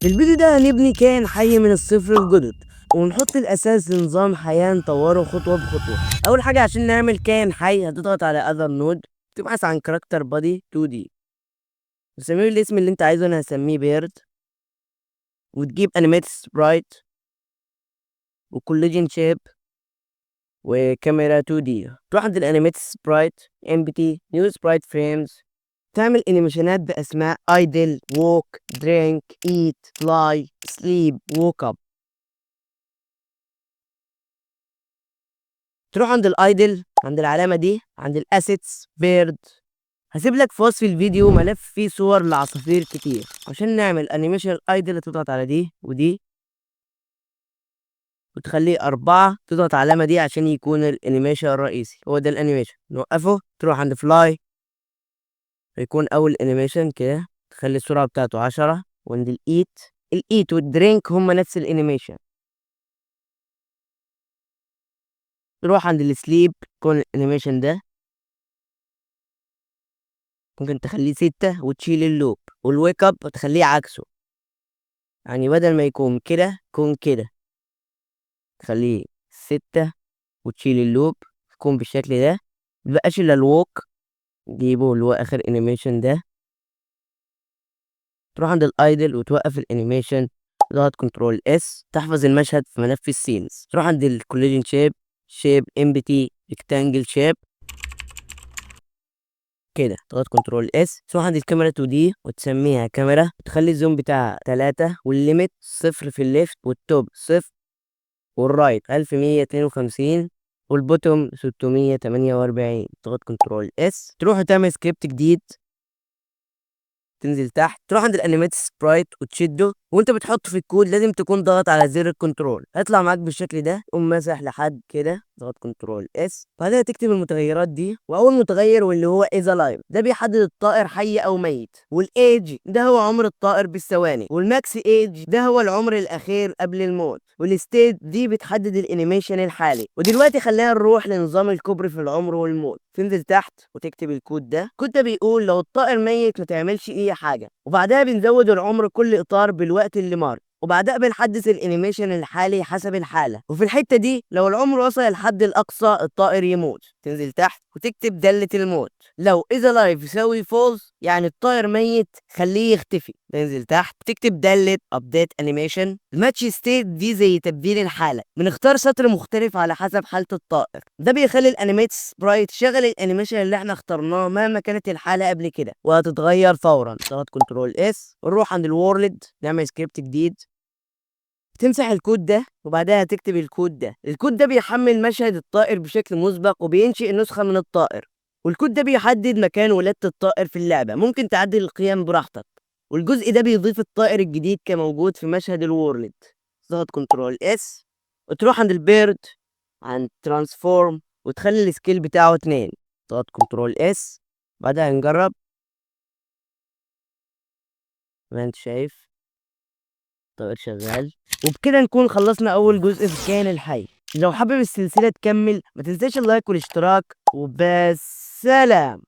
في الفيديو ده هنبني كائن حي من الصفر الجدد، ونحط الأساس لنظام حياة نطوره خطوة بخطوة. أول حاجة عشان نعمل كائن حي هتضغط على other node، تبحث عن كاركتر بادي 2D، تسميه الاسم اللي انت عايزه. انا هسميه بيرد، وتجيب انيميت سبرايت وكوليجن شيب وكاميرا 2D. تروح عند الانيميت سبرايت امبتي نيو سبرايت فريمز، تعمل انيميشنات باسماء idle walk drink eat fly sleep woke up. تروح عند الايدل، عند العلامة دي، عند الاسيتس بيرد. هسيب لك في وصف الفيديو ملف فيه صور لعصافير كتير. عشان نعمل انيميشن الايدل تضغط على دي ودي وتخليه 4، تضغط على العلامة دي عشان يكون الانيميشن الرئيسي. هو ده الانيميشن. نوقفه، تروح عند فلاي، يكون اول انيميشن كده، تخلي السرعة بتاعته 10. وعند الايت والدرينك هما نفس الانيميشن. تروح عند السليب، يكون الانيميشن ده ممكن تخليه 6 وتشيل اللوب. والويك اب تخليه عكسه، يعني بدل ما يكون كده يكون كده، تخليه 6 وتشيل اللوب، يكون بالشكل ده. مبقاش الا الووك، جيبه اللي هو اخر انيميشن ده. تروح عند الايدل وتوقف الانيميشن، تضغط كنترول اس تحفظ المشهد في ملف السينز. تروح عند الكوليجن شيب امبتي ريكتانجل شيب كده، تضغط كنترول اس. تروح عند الكاميرا 2 دي وتسميها كاميرا، وتخلي الزوم بتاعها 3، والليميت 0 في الليفت، والتوب 0، والرايت 1152، والبوتوم 648. تضغط كنترول اس. تروح تعمل سكريبت جديد، تنزل تحت، تروح عند الانيميت سبرايت وتشده. وانت بتحط في الكود لازم تكون ضغط على زر الكنترول، هيطلع معاك بالشكل ده. قوم ماسح لحد كده، ضغط كنترول اس. بعدها تكتب المتغيرات دي، واول متغير واللي هو از لايف ده بيحدد الطائر حي او ميت، والايج ده هو عمر الطائر بالثواني، والماكس ايج ده هو العمر الاخير قبل الموت، والستيت دي بتحدد الانيميشن الحالي. ودلوقتي خلينا نروح لنظام الكوبري في العمر والموت. تنزل تحت وتكتب الكود ده. الكود ده بيقول لو الطائر ميت ما تعملش اي حاجه، وبعدها بنزود العمر كل اطار بالوقت اللي مر، وبعدها بنحدث الانيميشن الحالي حسب الحاله. وفي الحته دي لو العمر وصل للحد الاقصى الطائر يموت. تنزل تحت وتكتب دالة الموت. لو اذا لايف يساوي فولس يعني الطائر ميت، خليه يختفي. تنزل تحت تكتب دالة ابديت انيميشن. الماتش ستيت دي زي تبديل الحاله، بنختار سطر مختلف على حسب حاله الطائر. ده بيخلي الانيميت سبرايت شغل الانيميشن اللي احنا اخترناه مهما كانت الحاله قبل كده، وهتتغير فورا. ضغط كنترول اس ونروح عند الورلد، نعمل سكريبت جديد. تمسح الكود ده وبعدها تكتب الكود ده. الكود ده بيحمل مشهد الطائر بشكل مسبق وبينشئ نسخة من الطائر. والكود ده بيحدد مكان ولادة الطائر في اللعبة، ممكن تعدل القيم براحتك. والجزء ده بيضيف الطائر الجديد كموجود في مشهد الورلد. ضغط كنترول اس وتروح عند البيرد، عند ترانسفورم، وتخلي السكيل بتاعه 2. ضغط كنترول اس. بعدها نجرب ما انت شايف الطائر شغال. وبكده نكون خلصنا اول جزء في الكائن الحي. لو حابب السلسلة تكمل ما تنساش اللايك والاشتراك وبس. سلام.